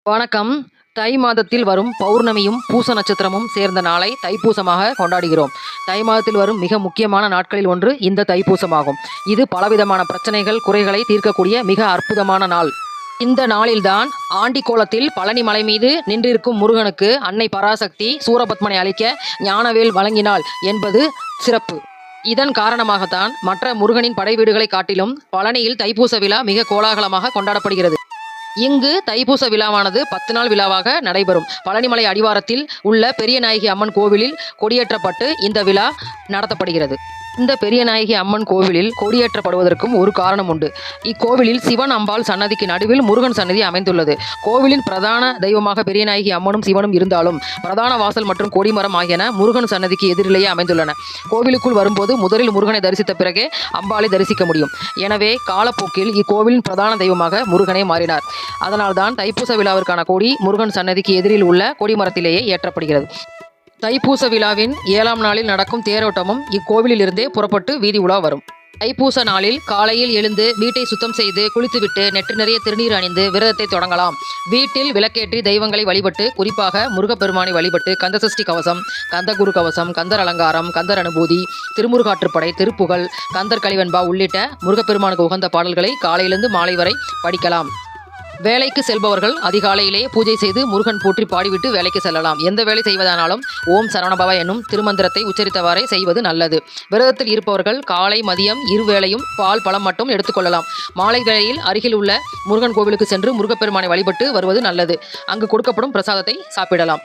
வணக்கம். தை மாதத்தில் வரும் பௌர்ணமியும் பூச நட்சத்திரமும் சேர்ந்த நாளை தைப்பூசமாக கொண்டாடுகிறோம். தை மாதத்தில் வரும் மிக முக்கியமான நாட்களில் ஒன்று இந்த தைப்பூசமாகும். இது பலவிதமான பிரச்சனைகள், குறைகளை தீர்க்கக்கூடிய மிக அற்புதமான நாள். இந்த நாளில்தான் ஆண்டி கோலத்தில் பழனி மலை மீது நின்றிருக்கும் முருகனுக்கு அன்னை பராசக்தி சூரபத்மனை அழிக்க ஞானவேல் வழங்கினாள் என்பது சிறப்பு. இதன் காரணமாகத்தான் மற்ற முருகனின் படை வீடுகளை காட்டிலும் பழனியில் தைப்பூச விழா மிக கோலாகலமாக கொண்டாடப்படுகிறது. இங்கு தைப்பூச விழாவானது 10 நாள் விழாவாக நடைபெறும். பழனிமலை அடிவாரத்தில் உள்ள பெரியநாயகி அம்மன் கோவிலில் கொடியேற்றப்பட்டு இந்த விழா நடத்தப்படுகிறது. இந்த பெரியநாயகி அம்மன் கோவிலில் கொடியேற்றப்படுவதற்கும் ஒரு காரணம் உண்டு. இக்கோவிலில் சிவன் அம்பாள் சன்னதிக்கு நடுவில் முருகன் சன்னதி அமைந்துள்ளது. கோவிலின் பிரதான தெய்வமாக பெரியநாயகி அம்மனும் சிவனும் இருந்தாலும் பிரதான வாசல் மற்றும் கொடிமரம் ஆகியன முருகன் சன்னதிக்கு எதிரிலேயே அமைந்துள்ளன. கோவிலுக்குள் வரும்போது முதலில் முருகனை தரிசித்த பிறகே அம்பாளை தரிசிக்க முடியும். எனவே காலப்போக்கில் இக்கோவிலின் பிரதான தெய்வமாக முருகனே மாறினார். அதனால்தான் தைப்பூச விழாவிற்கான கொடி முருகன் சன்னதிக்கு எதிரில் உள்ள கொடிமரத்திலேயே ஏற்றப்படுகிறது. தைப்பூச விழாவின் 7ஆம் நாளில் நடக்கும் தேரோட்டமும் இக்கோவிலில் இருந்தே புறப்பட்டு வீதி உலா வரும். தைப்பூச நாளில் காலையில் எழுந்து வீட்டை சுத்தம் செய்து குளித்துவிட்டு நெற்று நிறைய திருநீர் அணிந்து விரதத்தை தொடங்கலாம். வீட்டில் விளக்கேற்றி தெய்வங்களை வழிபட்டு, குறிப்பாக முருகப்பெருமானை வழிபட்டு கந்தசஷ்டி கவசம், கந்தகுரு கவசம், கந்தர் அலங்காரம், கந்தர் அனுபூதி, திருமுருகாற்றுப்படை, திருப்புகழ், கந்தர் கலிவெண்பா உள்ளிட்ட முருகப்பெருமானுக்கு உகந்த பாடல்களை காலையிலிருந்து மாலை வரை படிக்கலாம். வேலைக்கு செல்பவர்கள் அதிகாலையிலே பூஜை செய்து முருகன் போற்றி பாடிவிட்டு வேலைக்கு செல்லலாம். எந்த வேலை செய்வதானாலும் ஓம் சரவணபவ என்னும் திருமந்திரத்தை உச்சரித்தவாறே செய்வது நல்லது. விரதத்தில் இருப்பவர்கள் காலை மதியம் இருவேளையும் பால் பழம் மட்டும் எடுத்துக்கொள்ளலாம். மாலை வேளையில் அருகில் உள்ள முருகன் கோவிலுக்கு சென்று முருகப்பெருமானை வழிபட்டு வருவது நல்லது. அங்கு கொடுக்கப்படும் பிரசாதத்தை சாப்பிடலாம்.